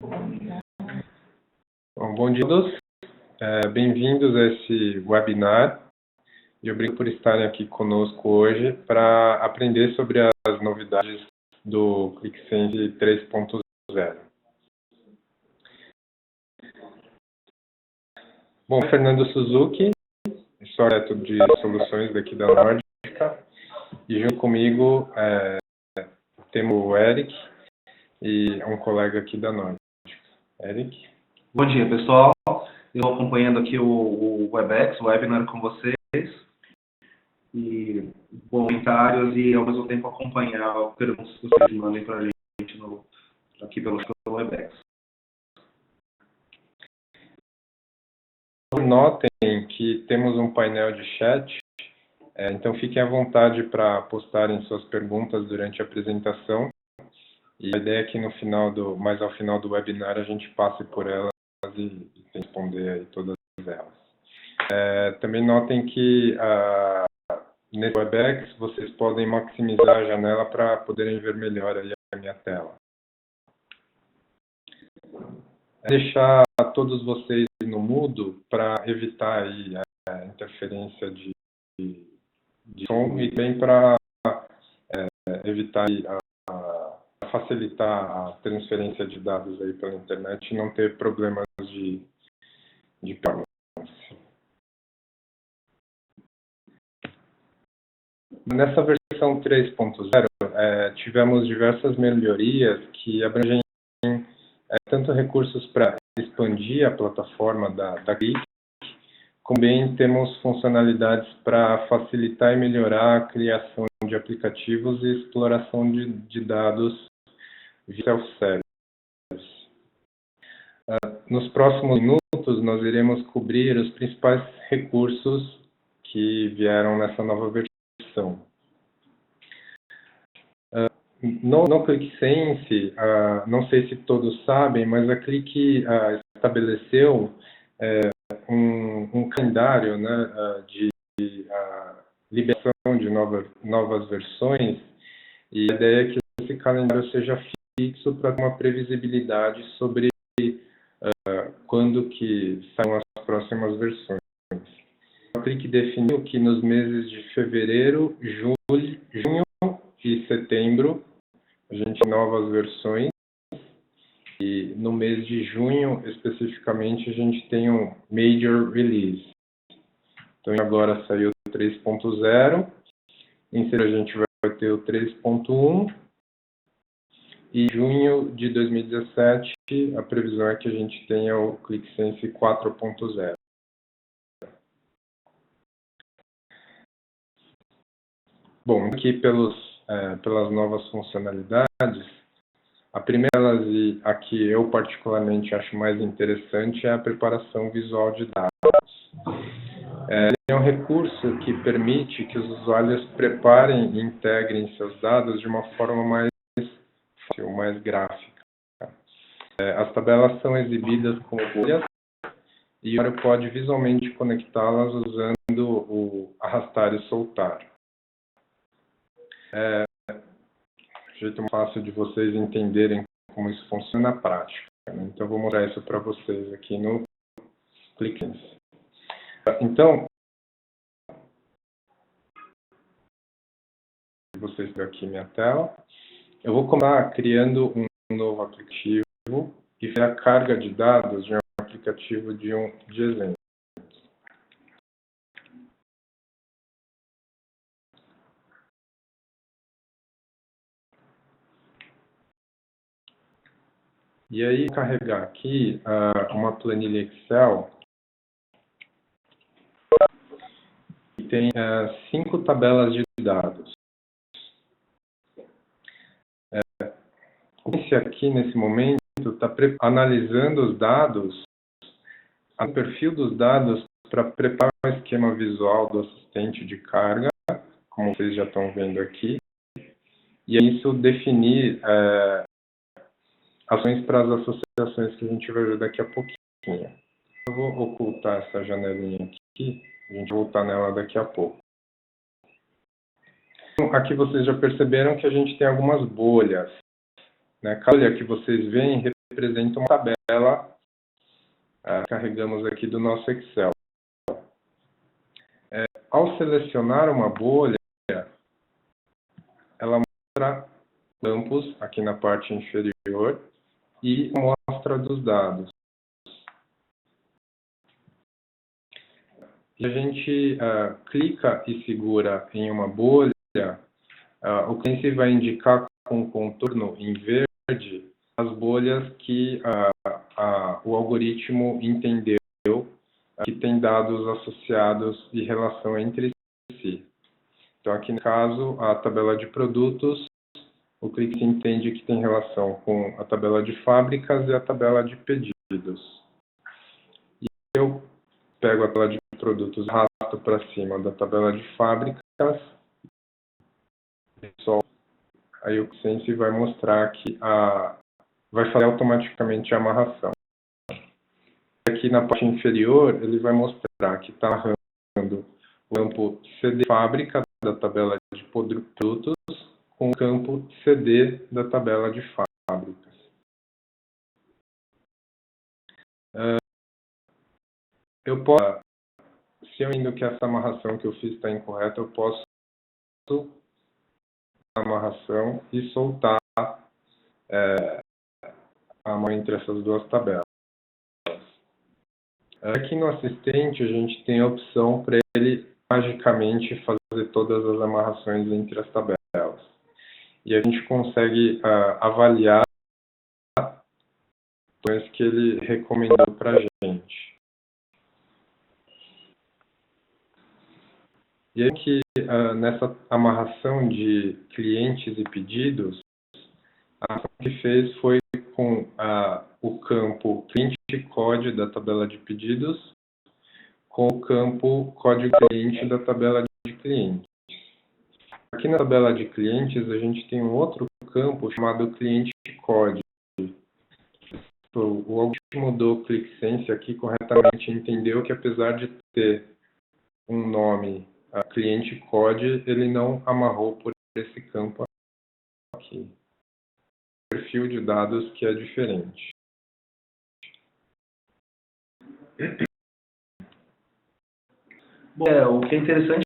Bom dia a todos. Bem-vindos a esse webinar e obrigado por estarem aqui conosco hoje para aprender sobre as novidades do ClickSense 3.0. Bom, Fernando Suzuki, sou arquiteto de soluções daqui da Nórdica, e junto comigo temos o Eric e um colega aqui da Nórdica. Eric? Bom dia, pessoal. Eu estou acompanhando aqui o Webex, o webinar com vocês. E comentários e, ao mesmo tempo, acompanhar perguntas que vocês mandem para a gente aqui pelo Webex. Notem que temos um painel de chat, então fiquem à vontade para postarem suas perguntas durante a apresentação. E a ideia é que mais ao final do webinar a gente passe por elas e responder aí todas elas. Também notem que nesse Webex vocês podem maximizar a janela para poderem ver melhor aí a minha tela. Deixar todos vocês no mudo para evitar aí a interferência de som e também para evitar facilitar a transferência de dados aí pela internet e não ter problemas de performance. Nessa versão 3.0, tivemos diversas melhorias que abrangem tanto recursos para expandir a plataforma da Click, como também temos funcionalidades para facilitar e melhorar a criação de aplicativos e exploração de dados via self-service. Nos próximos minutos, nós iremos cobrir os principais recursos que vieram nessa nova versão. No ClickSense, não sei se todos sabem, mas a Click estabeleceu um calendário, né, de liberação de novas versões, e a ideia é que esse calendário seja fixo para ter uma previsibilidade sobre quando que saem as próximas versões. A Click definiu que nos meses de fevereiro, junho e setembro a gente tem novas versões, e no mês de junho, especificamente, a gente tem um Major Release. Então, agora saiu o 3.0, em seguida a gente vai ter o 3.1, e em junho de 2017, a previsão é que a gente tenha o ClickSense 4.0. Bom, aqui pelas novas funcionalidades, a primeira delas, e a que eu particularmente acho mais interessante, é a preparação visual de dados. É um recurso que permite que os usuários preparem e integrem seus dados de uma forma mais fácil, mais gráfica. As tabelas são exibidas como bolhas e o usuário pode visualmente conectá-las usando o arrastar e soltar. Jeito mais fácil de vocês entenderem como isso funciona na prática, né? Então, vou mostrar isso para vocês aqui no ClickSense. Então, vocês viram aqui minha tela. Eu vou começar criando um novo aplicativo e ver a carga de dados de um aplicativo de exemplo. E aí, carregar aqui uma planilha Excel que tem 5 tabelas de dados. Esse aqui, nesse momento, está analisando os dados, o perfil dos dados, para preparar um esquema visual do assistente de carga, como vocês já estão vendo aqui, e isso definir ações para as associações que a gente vai ver daqui a pouquinho. Eu vou ocultar essa janelinha aqui, a gente vai voltar nela daqui a pouco. Então, aqui vocês já perceberam que a gente tem algumas bolhas, né? Cada bolha que vocês veem representa uma tabela que carregamos aqui do nosso Excel. Ao selecionar uma bolha, ela mostra campos aqui na parte inferior e mostra dos dados. E a gente clica e segura em uma bolha, o cliente vai indicar com contorno em verde as bolhas que o algoritmo entendeu que tem dados associados e relação entre si. Então, aqui no caso, a tabela de produtos, o cliente entende que tem relação com a tabela de fábricas e a tabela de pedidos. E eu pego a tabela de produtos, arrasto para cima da tabela de fábricas, aí o Sense vai mostrar que vai fazer automaticamente a amarração. Aqui na parte inferior, ele vai mostrar que está amarrando o campo CD fábrica da tabela de produtos com o campo CD da tabela de fábricas. Eu posso, se eu entendo que essa amarração que eu fiz está incorreta, eu posso a amarração e soltar a mão entre essas duas tabelas. Aqui no assistente a gente tem a opção para ele magicamente fazer todas as amarrações entre as tabelas. E a gente consegue avaliar as opções que ele recomendou para a gente. E aqui nessa amarração de clientes e pedidos, a ação que fez foi com o campo cliente code da tabela de pedidos com o campo código cliente da tabela de clientes. Aqui na tabela de clientes a gente tem um outro campo chamado cliente code. O algoritmo do ClickSense aqui corretamente entendeu que apesar de ter um nome cliente code, ele não amarrou por esse campo aqui. Perfil de dados que é diferente. Bom, o que é interessante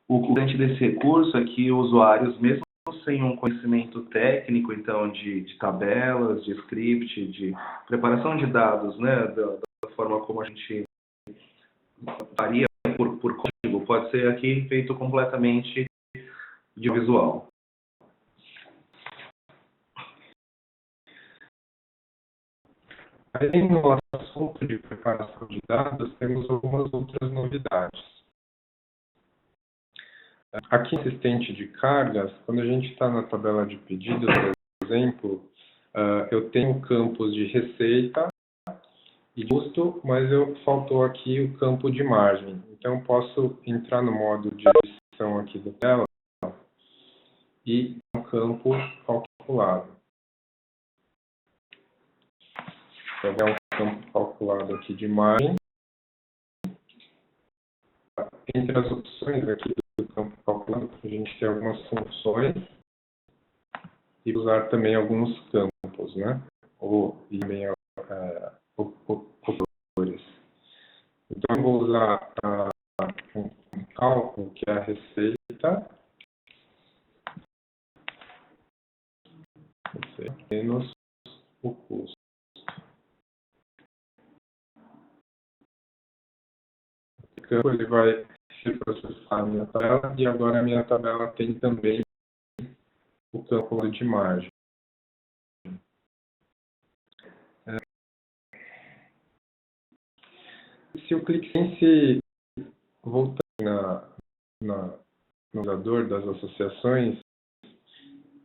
o cliente desse recurso é que usuários, mesmo sem um conhecimento técnico, então, de tabelas, de script, de preparação de dados, né, da forma como a gente faria por código, pode ser aqui feito completamente de visual. Além do assunto de preparação de dados, temos algumas outras novidades. Aqui no assistente de cargas, quando a gente está na tabela de pedidos, por exemplo, eu tenho campos de receita e de custo, mas faltou aqui o campo de margem. Então, eu posso entrar no modo de edição aqui da tela e um campo calculado. Vou pegar um campo calculado aqui de margem. Entre as opções aqui do campo calculado, a gente tem algumas funções e usar também alguns campos, né? E também operadores. Então, eu vou usar um cálculo que é a receita menos o custo. O campo ele vai se processar a minha tabela e agora a minha tabela tem também o cálculo de margem. Se o ClickSense voltar no usador das associações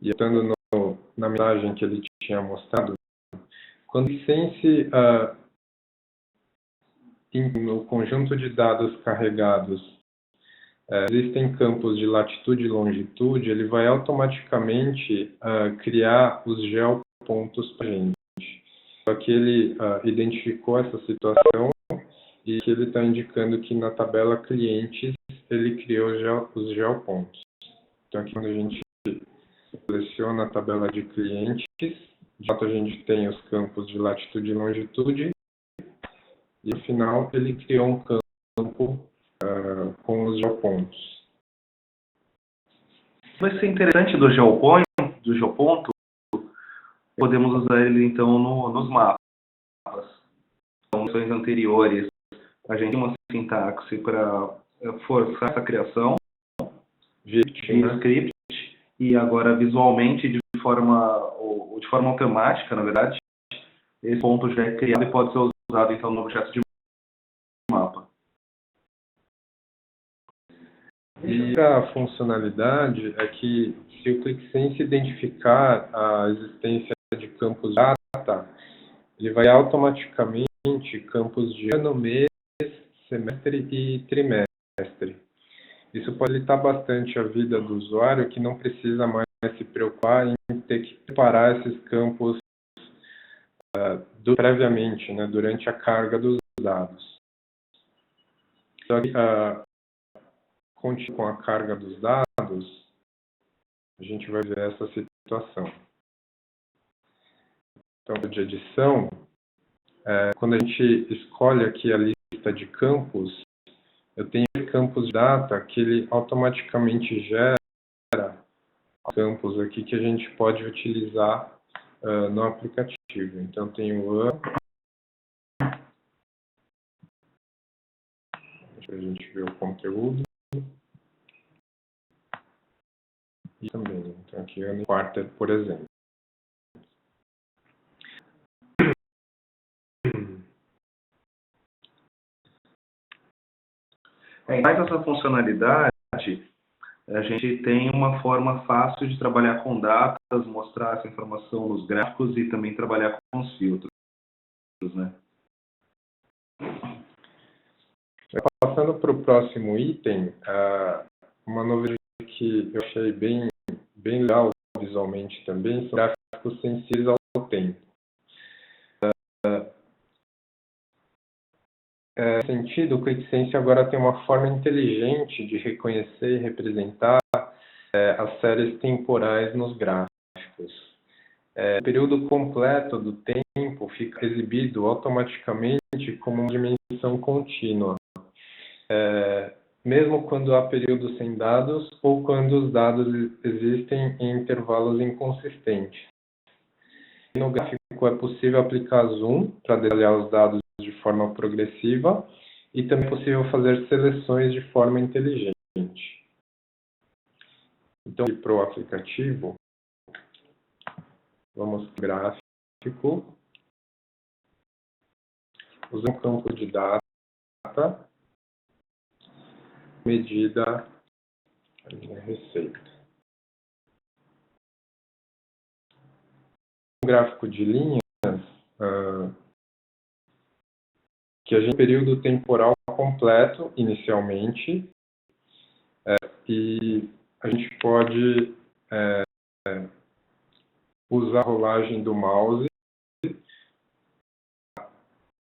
e estando na imagem que ele tinha mostrado, quando o ClickSense no conjunto de dados carregados existem campos de latitude e longitude, ele vai automaticamente criar os geopontos para a gente. Só que ele identificou essa situação e que ele está indicando que na tabela clientes ele criou os geopontos. Então aqui quando a gente seleciona a tabela de clientes, de fato a gente tem os campos de latitude e longitude e no final ele criou um campo com os geopontos. Vai ser interessante do geoponto, podemos usar ele então nos mapas. Então, nas versões anteriores, a gente tem uma sintaxe para forçar essa criação de script e agora visualmente de forma automática, na verdade, esse ponto já é criado e pode ser usado então no objeto de mapa. E a funcionalidade é que se o ClickSense identificar a existência de campos de data, ele vai automaticamente campos de ano, mês, semestre e trimestre. Isso pode facilitar bastante a vida do usuário, que não precisa mais se preocupar em ter que preparar esses campos previamente, né, durante a carga dos dados. Só que, com a carga dos dados, a gente vai ver essa situação. Então, de edição, quando a gente escolhe aqui a lista de campos, eu tenho campos de data que ele automaticamente gera campos aqui que a gente pode utilizar no aplicativo. Então, tem o ano, deixa a gente ver o conteúdo, e também, então aqui ano e quarter, por exemplo. Mais essa funcionalidade, a gente tem uma forma fácil de trabalhar com datas, mostrar essa informação nos gráficos e também trabalhar com os filtros, né? Passando para o próximo item, uma novidade que eu achei bem legal visualmente também são gráficos sensíveis ao tempo. Nesse sentido, o ClickSense agora tem uma forma inteligente de reconhecer e representar as séries temporais nos gráficos. O período completo do tempo fica exibido automaticamente como uma dimensão contínua, mesmo quando há períodos sem dados ou quando os dados existem em intervalos inconsistentes. No gráfico é possível aplicar zoom para detalhar os dados de forma progressiva e também é possível fazer seleções de forma inteligente. Então, para o aplicativo, vamos para o gráfico, usando o campo de data, medida, a minha receita. Um gráfico de linhas, que a gente tem período temporal completo inicialmente, e a gente pode usar a rolagem do mouse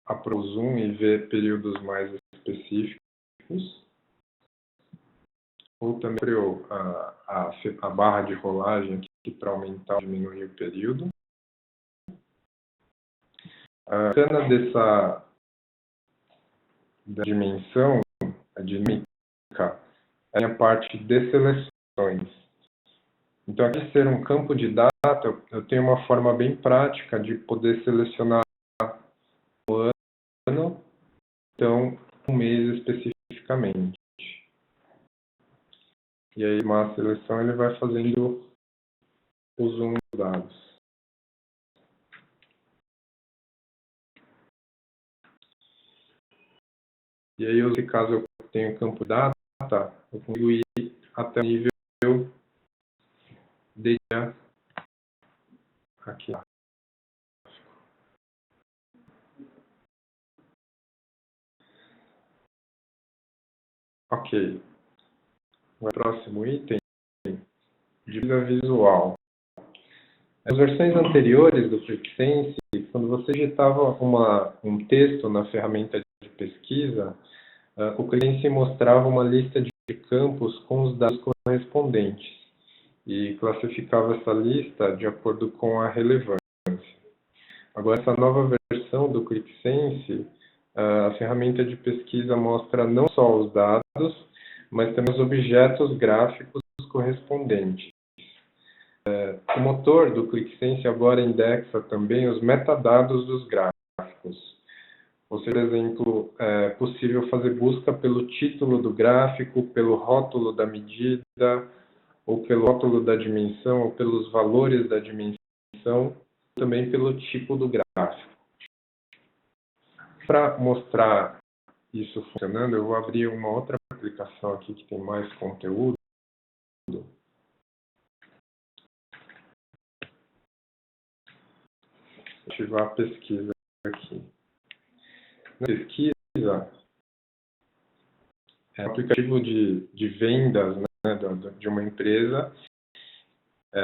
para o zoom e ver períodos mais específicos, ou também a barra de rolagem aqui para aumentar ou diminuir o período. A bacana da dimensão, a dinâmica, é a parte de seleções. Então, aqui ser um campo de data, eu tenho uma forma bem prática de poder selecionar o ano, então, um mês especificamente. E aí, uma seleção, ele vai fazendo o zoom dos dados. E aí, nesse caso, eu tenho campo data, eu consigo ir até o nível de dia aqui. Ok. O próximo item, divisa visual. Nas versões anteriores do QuickSense, quando você digitava um texto na ferramenta de pesquisa, o QuickSense mostrava uma lista de campos com os dados correspondentes e classificava essa lista de acordo com a relevância. Agora, essa nova versão do QuickSense, a ferramenta de pesquisa mostra não só os dados, mas também os objetos gráficos correspondentes. O motor do QuickSense agora indexa também os metadados dos gráficos. Ou seja, por exemplo, é possível fazer busca pelo título do gráfico, pelo rótulo da medida, ou pelo rótulo da dimensão, ou pelos valores da dimensão, também pelo tipo do gráfico. Para mostrar isso funcionando, eu vou abrir uma outra aplicação aqui que tem mais conteúdo. Ativar a pesquisa aqui. Na pesquisa, é um aplicativo de vendas, né, de uma empresa.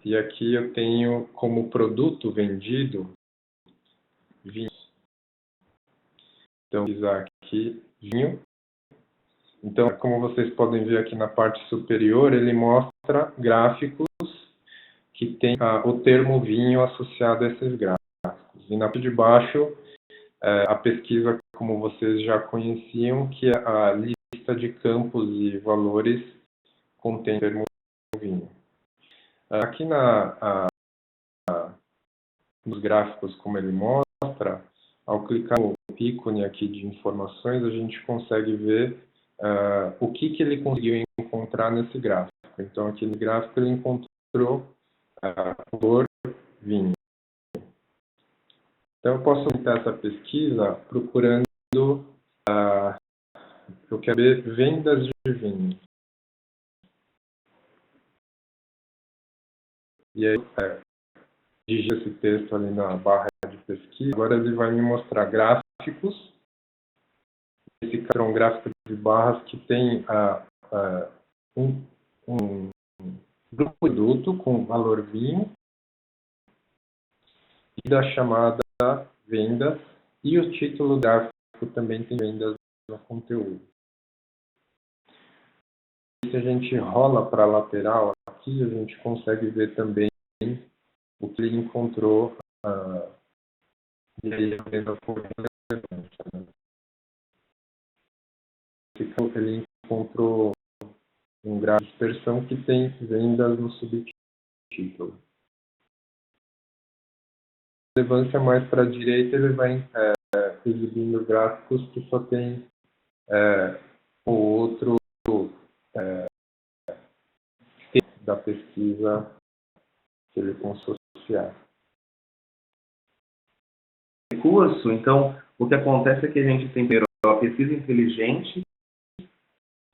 E aqui eu tenho como produto vendido vinhos. Então, vou utilizar aqui vinho. Então, como vocês podem ver aqui na parte superior, ele mostra gráficos que tem o termo vinho associado a esses gráficos. E na parte de baixo, a pesquisa, como vocês já conheciam, que é a lista de campos e valores contém o termo vinho. Aqui nos gráficos, como ele mostra, ao clicar no ícone aqui de informações, a gente consegue ver o que ele conseguiu encontrar nesse gráfico. Então, aqui no gráfico ele encontrou o valor vinho. Então, eu posso aumentar essa pesquisa procurando, eu quero ver vendas de vinho. E aí, digito esse texto ali na barra de pesquisa. Agora ele vai me mostrar gráficos. Esse aqui é um gráfico de barras que tem um produto com valor vinho e da chamada vendas, e o título do gráfico também tem vendas no conteúdo. Se a gente rola para a lateral aqui, a gente consegue ver também o que ele encontrou e aí a venda por relevância, né? Ele encontrou um gráfico de dispersão que tem vendas no subtítulo. Relevância mais para a direita, ele vai exibindo gráficos que só tem o outro da pesquisa que ele consorciar. Recurso, então, o que acontece é que a gente tem a pesquisa inteligente,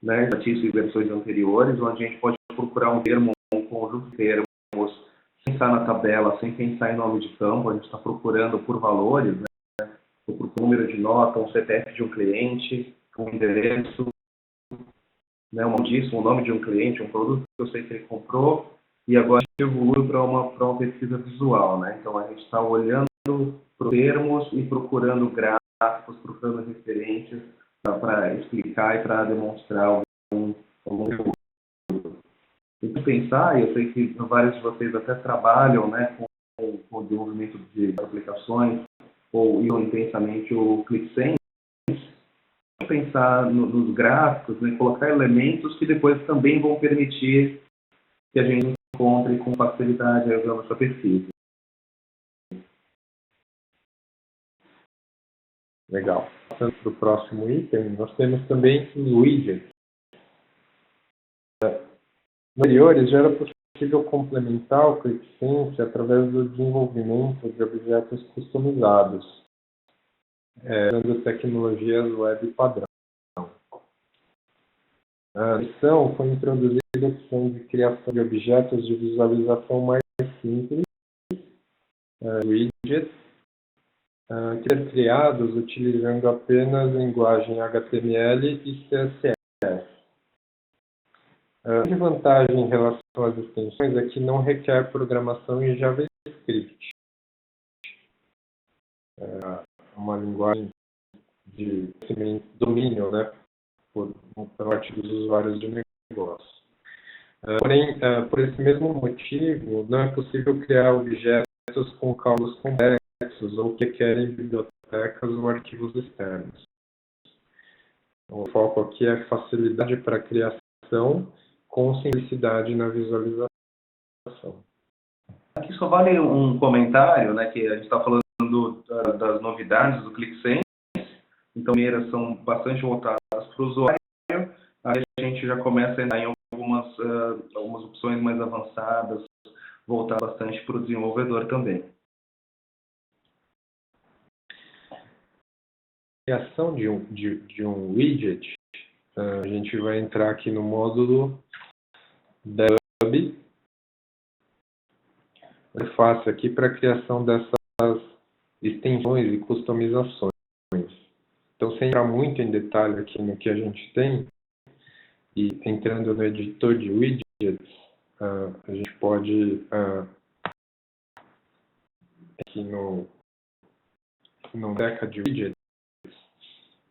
né, estatísticas e versões anteriores, onde a gente pode procurar um termo, um conjunto de termos, sem pensar na tabela, sem pensar em nome de campo, a gente está procurando por valores, né, por número de nota, um CPF de um cliente, um endereço, né, um nome de um cliente, um produto que eu sei que ele comprou, e agora a gente evolui para uma pesquisa visual, né? Então a gente está olhando para termos e procurando gráficos, procurando referências para explicar e para demonstrar algum conteúdo. E para pensar, eu sei que vários de vocês até trabalham, né, com o desenvolvimento de aplicações ou intensamente o QuickSense, pensar nos gráficos, né, colocar elementos que depois também vão permitir que a gente encontre com facilidade usando essa pesquisa. Legal. Passando para o próximo item, nós temos também os widgets. No anteriores, já era possível complementar o QuickSense através do desenvolvimento de objetos customizados, usando tecnologias web padrão. Na edição foi introduzida a opção de criação de objetos de visualização mais simples, widgets, que eram criados utilizando apenas linguagem HTML e CSS. A grande vantagem em relação às extensões é que não requer programação em JavaScript. É uma linguagem de domínio, né, por parte dos usuários de negócio. Porém, por esse mesmo motivo, não é possível criar objetos com cálculos complexos ou que requerem bibliotecas ou arquivos externos. O foco aqui é facilidade para a criação com simplicidade na visualização. Aqui só vale um comentário, né, que a gente está falando das novidades do ClickSense. Então, primeiras são bastante voltadas para o usuário. Aí a gente já começa a entrar em algumas opções mais avançadas, voltar bastante para o desenvolvedor também. Criação de um widget, a gente vai entrar aqui no módulo Hub. É fácil aqui para a criação dessas extensões e customizações. Então, sem entrar muito em detalhe aqui no que a gente tem, e entrando no editor de widgets, a gente pode, aqui no Deca de widgets,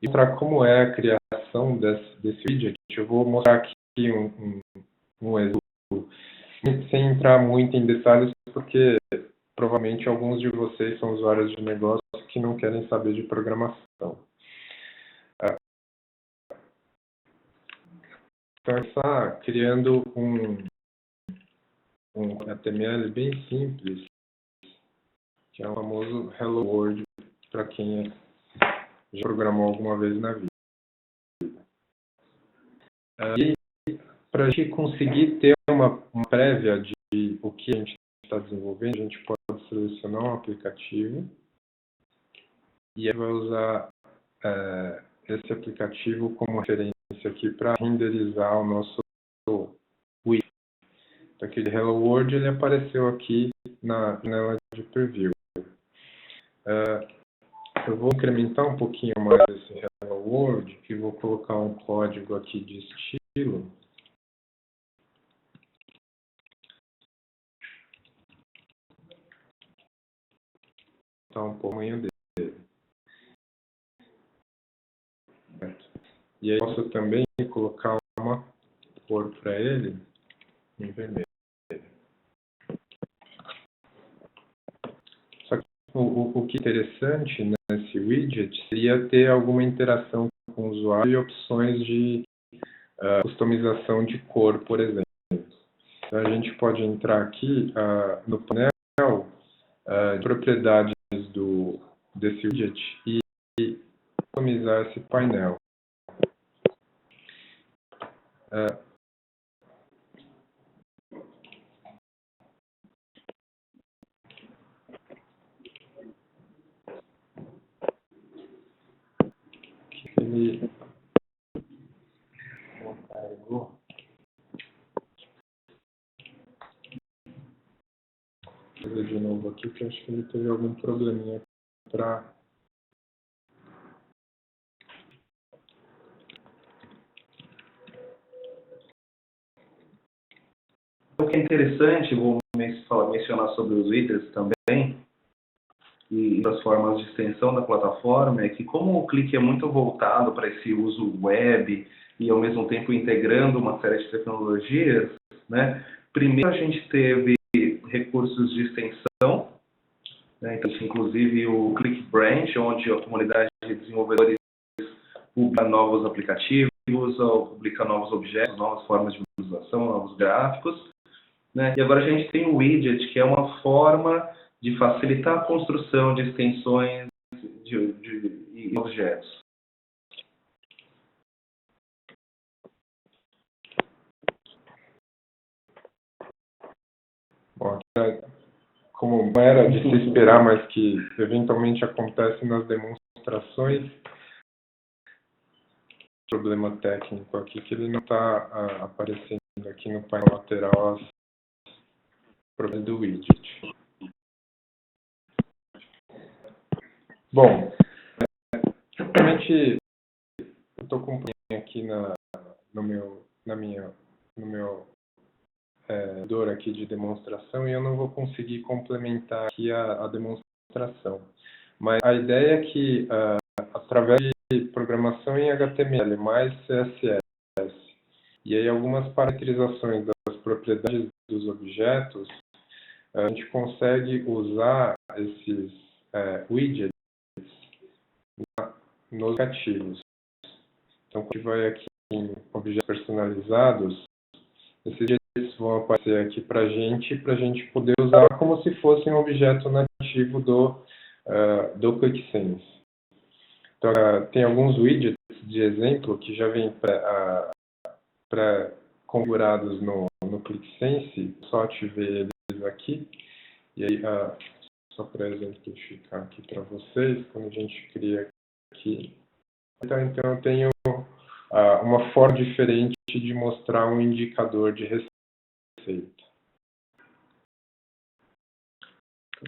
e mostrar como é a criação desse widget. Eu vou mostrar aqui um exemplo, sem entrar muito em detalhes, porque provavelmente alguns de vocês são usuários de negócio que não querem saber de programação. Começar criando um HTML bem simples, que é o famoso Hello World, para quem já programou alguma vez na vida. E para a gente conseguir ter uma prévia de o que a gente está desenvolvendo, a gente pode selecionar um aplicativo e vai usar esse aplicativo como referência aqui para renderizar o nosso widget. Então, aquele Hello World ele apareceu aqui na janela de preview. Eu vou incrementar um pouquinho mais esse Hello World e vou colocar um código aqui de estilo. Tá um pouquinho dele. E aí posso também colocar uma cor para ele em vermelho. Só que o que é interessante nesse widget seria ter alguma interação com o usuário e opções de customização de cor, por exemplo. Então, a gente pode entrar aqui no painel de propriedades desse widget e customizar esse painel. Ele não carregou. Vou fazer de novo aqui, porque acho que ele teve algum probleminha para... O que é interessante, vou mencionar sobre os widgets também, e das formas de extensão da plataforma, é que como o Click é muito voltado para esse uso web e ao mesmo tempo integrando uma série de tecnologias, né, primeiro a gente teve recursos de extensão, né, então, inclusive o Click Branch, onde a comunidade de desenvolvedores publica novos aplicativos, ou publica novos objetos, novas formas de visualização, novos gráficos, né, e agora a gente tem o widget, que é uma forma de facilitar a construção de extensões e objetos. Bom, como era de se esperar, mas que eventualmente acontece nas demonstrações, problema técnico aqui, que ele não está aparecendo aqui no painel lateral as problemas do widget. Bom, realmente eu estou com um problema aqui na minha no meu dor aqui de demonstração e eu não vou conseguir complementar aqui a demonstração. Mas a ideia é que, através de programação em HTML mais CSS, e aí algumas parametrizações das propriedades dos objetos, a gente consegue usar esses widgets nos aplicativos. Então, quando a gente vai aqui em objetos personalizados, esses widgets vão aparecer aqui para a gente poder usar como se fosse um objeto nativo do QuickSense. Então, tem alguns widgets de exemplo que já vêm pré-configurados no QuickSense, só ativei eles aqui, e aí, só para exemplificar aqui para vocês, quando a gente cria aqui, então eu tenho uma forma diferente de mostrar um indicador de receita.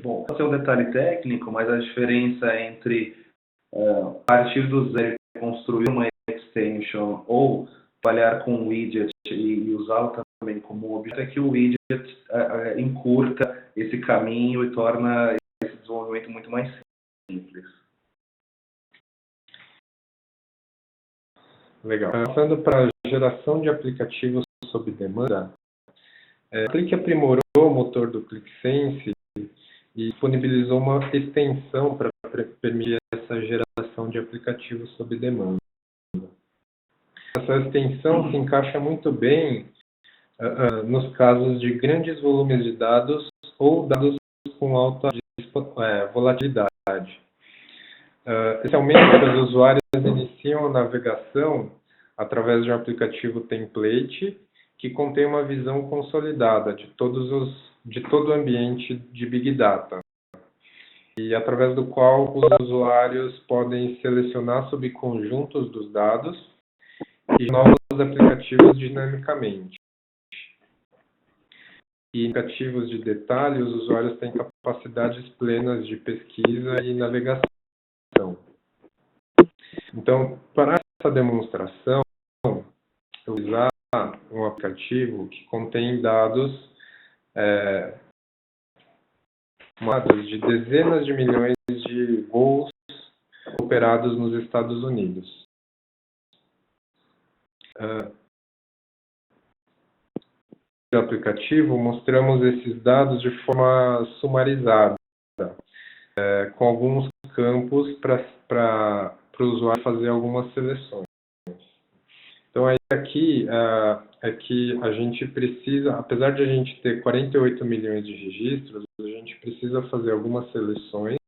Bom, esse é um detalhe técnico, mas a diferença entre partir do zero e construir uma extension ou trabalhar com um widget e usá-lo também como objeto é que o widget encurta esse caminho e torna esse desenvolvimento muito mais simples. Legal. Passando para a geração de aplicativos sob demanda, a Qlik aprimorou o motor do QuickSense e disponibilizou uma extensão para permitir essa geração de aplicativos sob demanda. Essa extensão se encaixa muito bem nos casos de grandes volumes de dados ou dados com alta volatilidade. Especialmente os usuários iniciam a navegação através de um aplicativo template que contém uma visão consolidada de todo o ambiente de Big Data, e através do qual os usuários podem selecionar subconjuntos dos dados e novos aplicativos dinamicamente. E em aplicativos de detalhe, os usuários têm capacidades plenas de pesquisa e navegação. Então, para essa demonstração, eu vou usar um aplicativo que contém dados de dezenas de milhões de voos operados nos Estados Unidos. No aplicativo, mostramos esses dados de forma sumarizada, com alguns campos para o usuário fazer algumas seleções. Então, aí aqui é que a gente precisa, apesar de a gente ter 48 milhões de registros, a gente precisa fazer algumas seleções.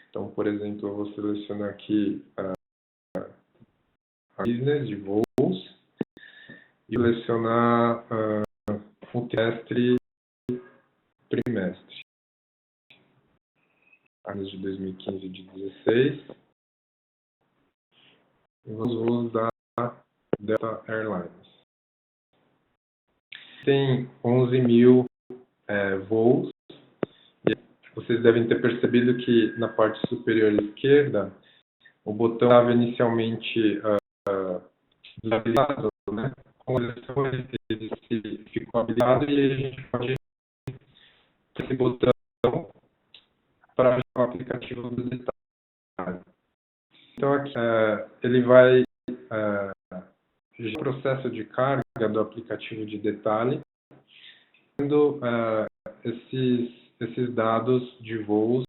Então, por exemplo, eu vou selecionar aqui a business de voos e selecionar o trimestre trimestre. Anos de 2015 e de 2016. E os voos da Delta Airlines. Tem 11 mil voos. E vocês devem ter percebido que na parte superior esquerda, o botão estava inicialmente desabilitado, né? Com a eleição ele ficou habilitado e a gente pode esse botão para o aplicativo do detalhe. Então aqui ele vai o processo de carga do aplicativo de detalhe, tendo esses dados de voos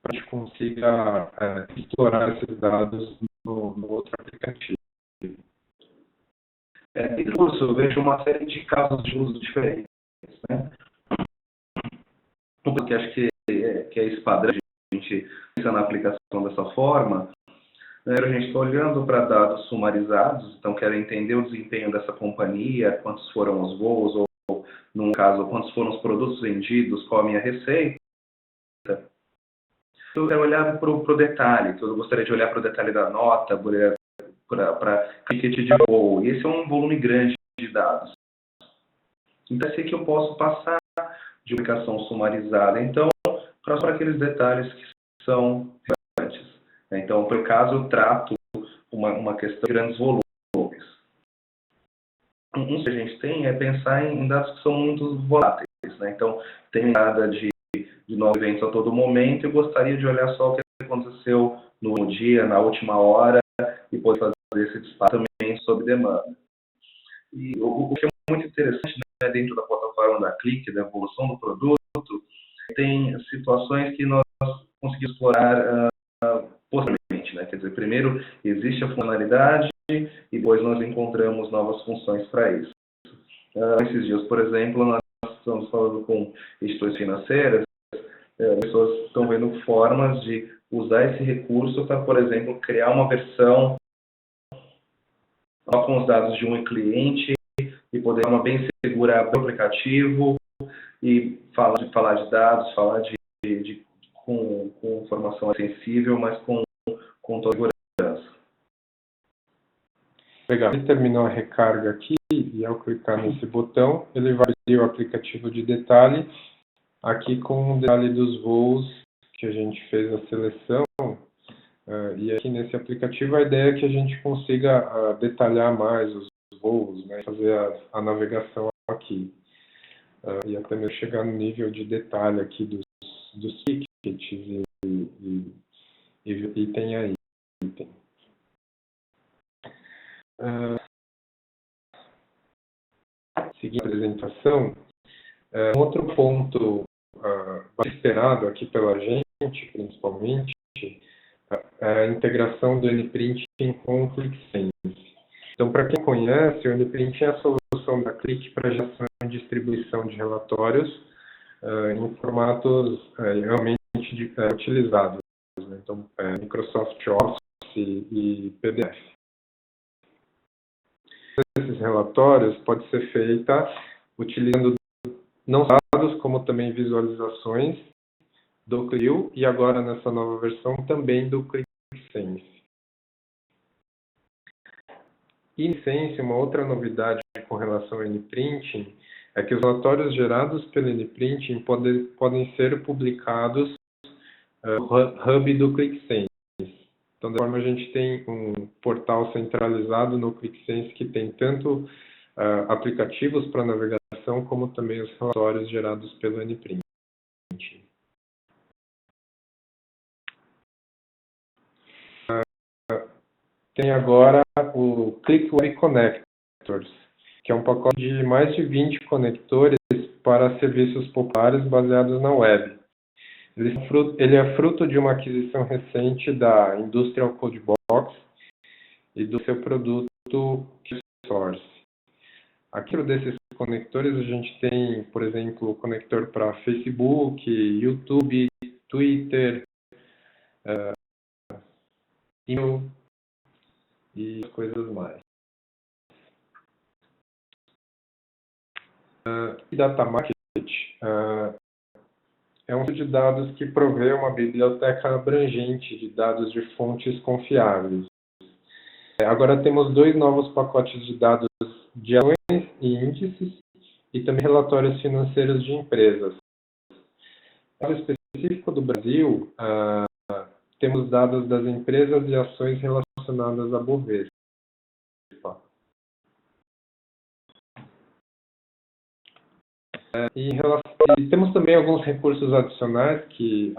para que a gente consiga explorar esses dados no outro aplicativo. Inclusive, eu vejo uma série de casos de uso diferentes, né? Porque acho que é esse padrão de a gente pensar na aplicação dessa forma. A gente está olhando para dados sumarizados, então quero entender o desempenho dessa companhia, quantos foram os voos, ou, num caso, quantos foram os produtos vendidos, qual a minha receita. Eu quero olhar para o detalhe, então eu gostaria de olhar para o detalhe da nota, para ticket de voo. Esse é um volume grande de dados. Então, esse aqui eu posso passar de aplicação sumarizada, então, para aqueles detalhes que são relevantes. Então, por caso, eu trato uma questão de grandes volumes. um que a gente tem é pensar em dados que são muito voláteis, né? Então, tem nada de novos eventos a todo momento e gostaria de olhar só o que aconteceu no dia, na última hora, e poder fazer esse disparo também sob demanda. E o que é muito interessante, né, dentro da plataforma da Qlik, da evolução do produto, tem situações que nós conseguimos explorar posteriormente, né? Quer dizer, primeiro existe a funcionalidade e depois nós encontramos novas funções para isso. Esses dias, por exemplo, nós estamos falando com instituições financeiras, pessoas estão vendo formas de usar esse recurso para, por exemplo, criar uma versão com os dados de um cliente e poder dar uma bem segura do aplicativo e falar de dados, falar com informação sensível, mas com toda a segurança. Legal. Ele terminou a recarga aqui e ao clicar nesse botão, ele vai abrir o aplicativo de detalhe, aqui com o detalhe dos voos que a gente fez a seleção. E aqui nesse aplicativo a ideia é que a gente consiga detalhar mais os voos, né, fazer a navegação aqui. E até mesmo chegar no nível de detalhe aqui dos tickets e tem aí. Seguindo a apresentação, um outro ponto esperado aqui pela gente, principalmente, é a integração do NPrinting com o QlikSense. Então, para quem conhece, o NPrinting é a solução da Qlik para geração e distribuição de relatórios em formatos realmente utilizados, né? Então, Microsoft Office e PDF. Esses relatórios pode ser feita utilizando não só dados, como também visualizações do CLIO e agora nessa nova versão também do QlikSense. E em Sense, uma outra novidade com relação ao NPrinting é que os relatórios gerados pelo NPrinting podem ser publicados no hub do QlikSense. Então, dessa forma, a gente tem um portal centralizado no QlikSense que tem tanto aplicativos para navegação, como também os relatórios gerados pelo NPrinting. Tem agora o Qlik Web Connectors, que é um pacote de mais de 20 conectores para serviços populares baseados na web. Ele é fruto de uma aquisição recente da Industrial Codebox e do seu produto Source. Aqui desses conectores a gente tem, por exemplo, o conector para Facebook, YouTube, Twitter, e-mail e coisas mais. E Data Market é um de dados que provê uma biblioteca abrangente de dados de fontes confiáveis. Agora temos 2 novos pacotes de dados de ações e índices e também relatórios financeiros de empresas. No caso específico do Brasil, temos dados das empresas e ações relacionadas à Bovespa. E temos também alguns recursos adicionais que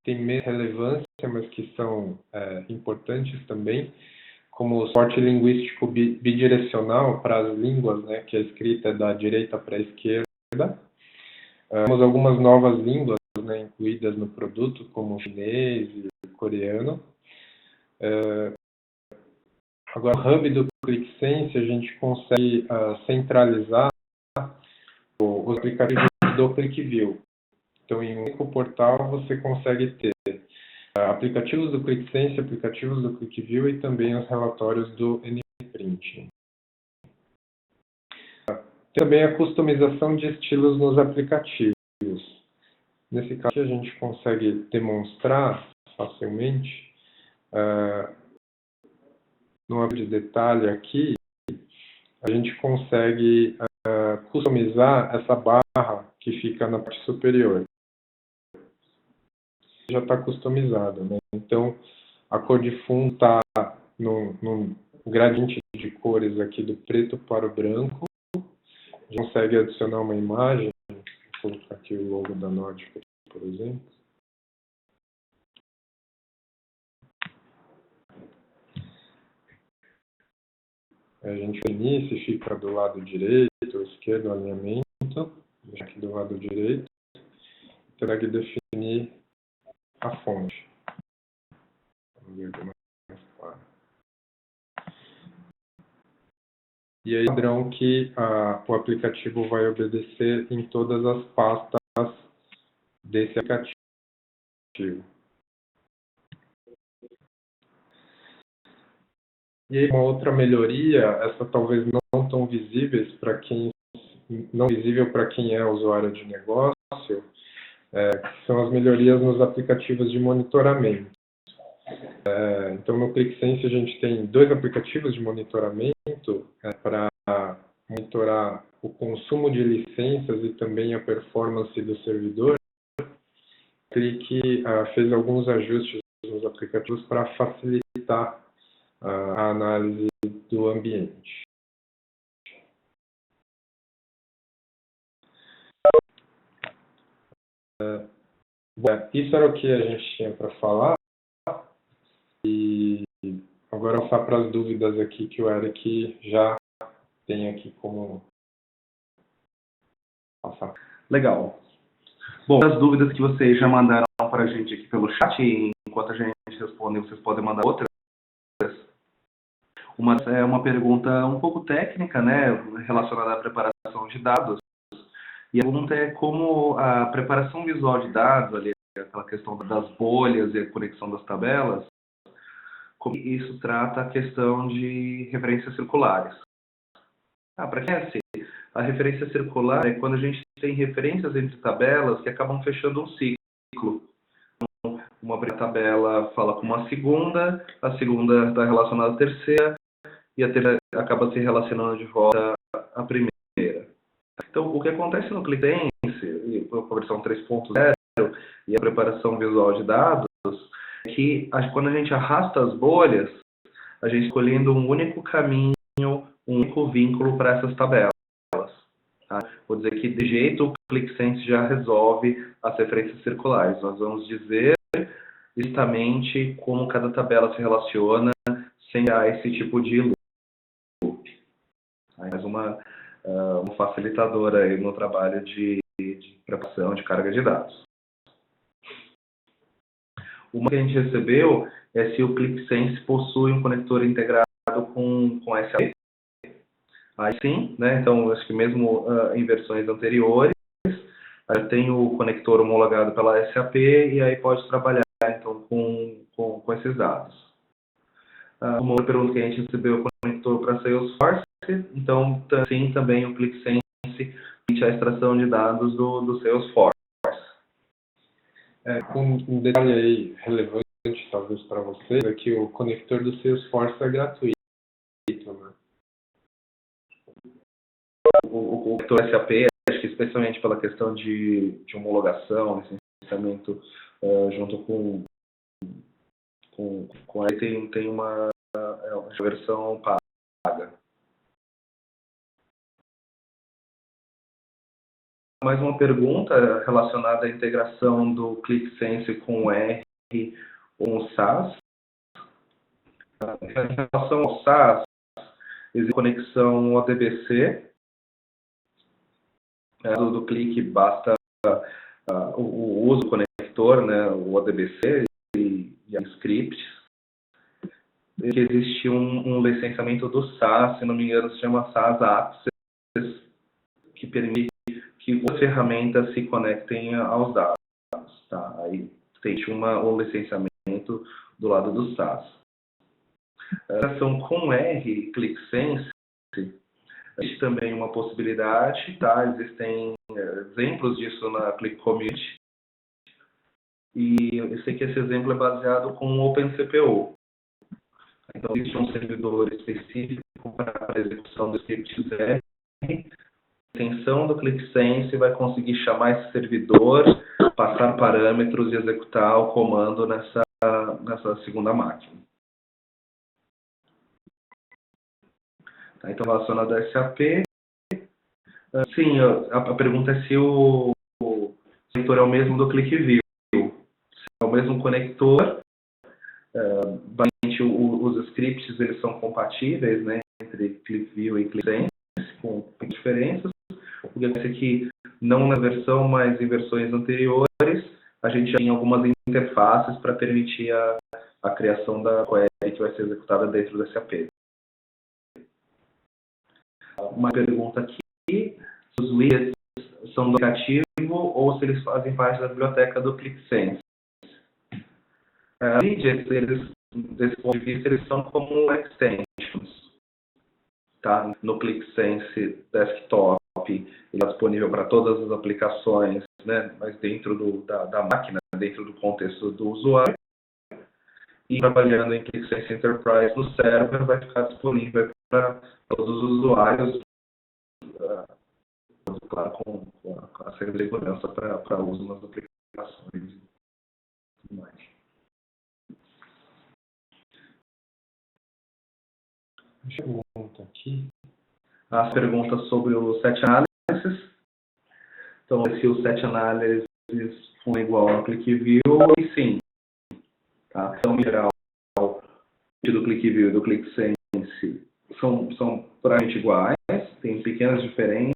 têm menos relevância, mas que são importantes também, como o suporte linguístico bidirecional para as línguas, né, que a escrita é da direita para a esquerda. Temos algumas novas línguas, né, incluídas no produto, como chinês e coreano. Agora, no hub do QlikSense, a gente consegue centralizar os aplicativos do QlikView. Então, em um único portal, você consegue ter aplicativos do QlikSense, aplicativos do QlikView e também os relatórios do NPrinting. Também a customização de estilos nos aplicativos. Nesse caso, a gente consegue demonstrar facilmente, no âmbito de detalhe aqui, a gente consegue customizar essa barra que fica na parte superior. Já está customizada, né? Então, a cor de fundo está gradiente de cores aqui do preto para o branco. A gente consegue adicionar uma imagem. Vou colocar aqui o logo da Nordic, por exemplo. A gente inicia e fica do lado direito ou esquerdo, o alinhamento. Deixa aqui do lado direito. Terá que definir a fonte. Vamos ver como é mais claro. E aí, padrão que o aplicativo vai obedecer em todas as pastas desse aplicativo. E aí, uma outra melhoria, essa talvez não tão visível para quem é usuário de negócio, que são as melhorias nos aplicativos de monitoramento. Então, no ClickSense, a gente tem 2 aplicativos de monitoramento para monitorar o consumo de licenças e também a performance do servidor. Click fez alguns ajustes nos aplicativos para facilitar a análise do ambiente. Isso era o que a gente tinha para falar. E agora eu vou passar para as dúvidas aqui que o Eric já tem aqui como passar. Legal. Bom, as dúvidas que vocês já mandaram para a gente aqui pelo chat, enquanto a gente responde, vocês podem mandar outras. Uma pergunta um pouco técnica, né, relacionada à preparação de dados. E a pergunta é como a preparação visual de dados, ali, aquela questão das bolhas e a conexão das tabelas, como isso trata a questão de referências circulares. Para quem é assim, a referência circular é quando a gente tem referências entre tabelas que acabam fechando um ciclo. Então, uma tabela fala com uma segunda, a segunda está relacionada à terceira, e a terceira acaba se relacionando de volta à primeira. Então, o que acontece no ClickSense, com a versão 3.0 e a preparação visual de dados, é que quando a gente arrasta as bolhas, a gente escolhendo um único caminho, um único vínculo para essas tabelas. Tá? Vou dizer que, de jeito, o ClickSense já resolve as referências circulares. Nós vamos dizer justamente como cada tabela se relaciona sem esse tipo de loop. Mais uma facilitadora aí no trabalho de preparação de carga de dados. Uma que a gente recebeu é se o ClickSense possui um conector integrado com SAP. Aí sim, né? Então acho que mesmo em versões anteriores, tem o conector homologado pela SAP e aí pode trabalhar então com esses dados. Uma outra pergunta que a gente recebeu é o conector para Salesforce. Então, sim, também o ClickSense permite a extração de dados do Salesforce. Um detalhe aí relevante, talvez, para vocês, é que o conector do Salesforce é gratuito. Né? O conector SAP, acho que especialmente pela questão de homologação, licenciamento, junto com aí tem uma versão paga. Mais uma pergunta relacionada à integração do ClickSense com o R ou com o SAS. Em relação ao SAS, existe conexão ODBC. Do Click basta o uso do conector, né, o ODBC e scripts. Que existe um licenciamento do SAS, se não me engano, se chama SAS Access, que permite que as ferramentas se conectem aos dados. Tá? Aí tem um licenciamento do lado do SAS. A relação com R, ClickSense, existe também uma possibilidade, tá? Existem exemplos disso na Click Community. E eu sei que esse exemplo é baseado com o OpenCPO. Então, existe um servidor específico para a execução do script R. A extensão do ClickSense vai conseguir chamar esse servidor, passar parâmetros e executar o comando nessa segunda máquina. Tá? Então, relacionado ao SAP, sim, a pergunta é se o conector é o mesmo do ClickView. Se é o mesmo conector, basicamente os scripts eles são compatíveis, né, entre ClickView e ClickSense, com diferenças. O que acontece é que, não na versão, mas em versões anteriores, a gente já tem algumas interfaces para permitir a criação da query que vai ser executada dentro do SAP. Uma pergunta aqui, se os widgets são do aplicativo ou se eles fazem parte da biblioteca do ClickSense. Os widgets, eles, desse ponto de vista, eles são como extensions. Tá? No ClickSense Desktop, ele é disponível para todas as aplicações, né? Mas dentro da máquina, dentro do contexto do usuário. E trabalhando em ClickSense Enterprise no server, vai ficar disponível para todos os usuários, claro, com a segurança para uso nas aplicações e tudo mais. Deixa eu perguntar aqui. As perguntas sobre o set analysis. Então, se o set analysis for igual ao ClickView, e sim. Tá? Então, em geral, o do ClickView e do ClickSense são praticamente iguais, tem pequenas diferenças,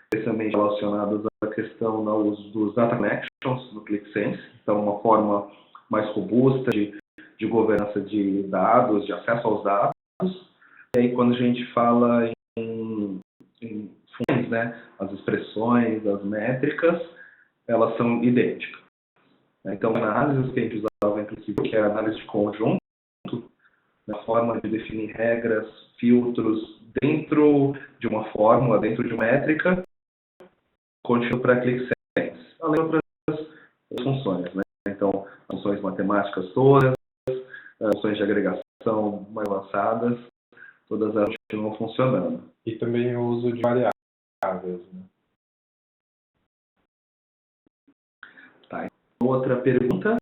especialmente relacionadas à questão do uso dos data connections no ClickSense. Então, uma forma mais robusta de governança de dados, de acesso aos dados. E aí, quando a gente fala em funções, né, as expressões, as métricas, elas são idênticas. Então, a análise que a gente usava em ClickView, que era a análise de conjunto, a forma de definir regras, filtros dentro de uma fórmula, dentro de uma métrica, continua para ClickSense, além de outras funções, né? Então, funções matemáticas todas, funções de agregação mais avançadas, todas elas continuam funcionando. E também o uso de variáveis, né? Tá. Outra pergunta.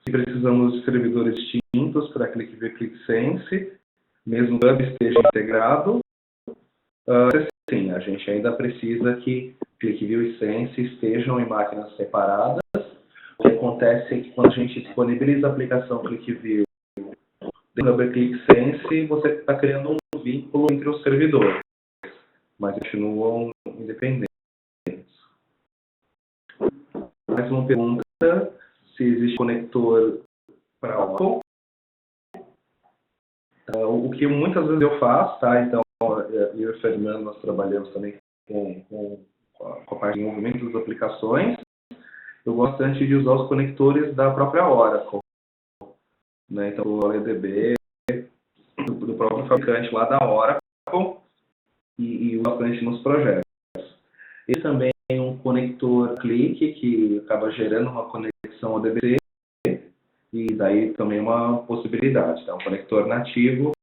Se precisamos de servidores distintos para ClickView e ClickSense, mesmo que o hub esteja integrado, sim, a gente ainda precisa que ClickView e Sense estejam em máquinas separadas. O que acontece é que quando a gente disponibiliza a aplicação ClickView dentro do ClickSense, você está criando um vínculo entre os servidores, mas continuam independentes. Mais uma pergunta. Se existe conector para Oracle. O que muitas vezes eu faço, tá? Então, eu e o Fernando, nós trabalhamos também com a parte de movimento das aplicações. Eu gosto bastante de usar os conectores da própria Oracle, né? Então, o OLEDB, do próprio fabricante lá da Oracle, e uso bastante nos projetos. E também um conector Click, que acaba gerando uma conexão ODBC, e daí também uma possibilidade, tá? Um conector nativo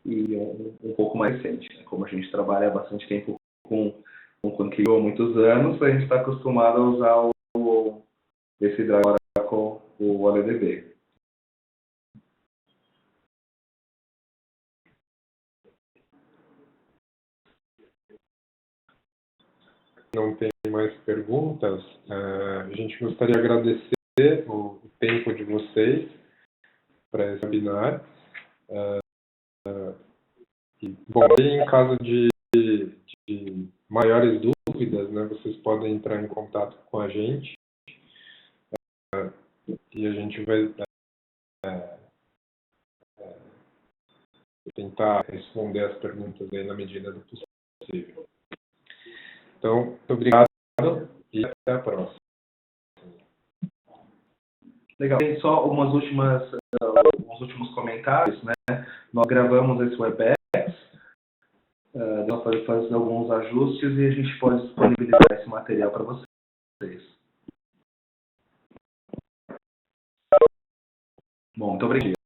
e um pouco mais recente, né? Como a gente trabalha há bastante tempo com ClickView há muitos anos, a gente está acostumado a usar esse driver com o OLEDB. Não tem mais perguntas. A gente gostaria de agradecer o tempo de vocês para esse webinar. Bom, em caso de maiores dúvidas, né, vocês podem entrar em contato com a gente e a gente vai tentar responder as perguntas aí na medida do possível. Então, muito obrigado e até a próxima. Legal. Tem só uns últimos comentários, né? Nós gravamos esse WebEx, nós podemos fazer alguns ajustes e a gente pode disponibilizar esse material para vocês. Bom, muito obrigado.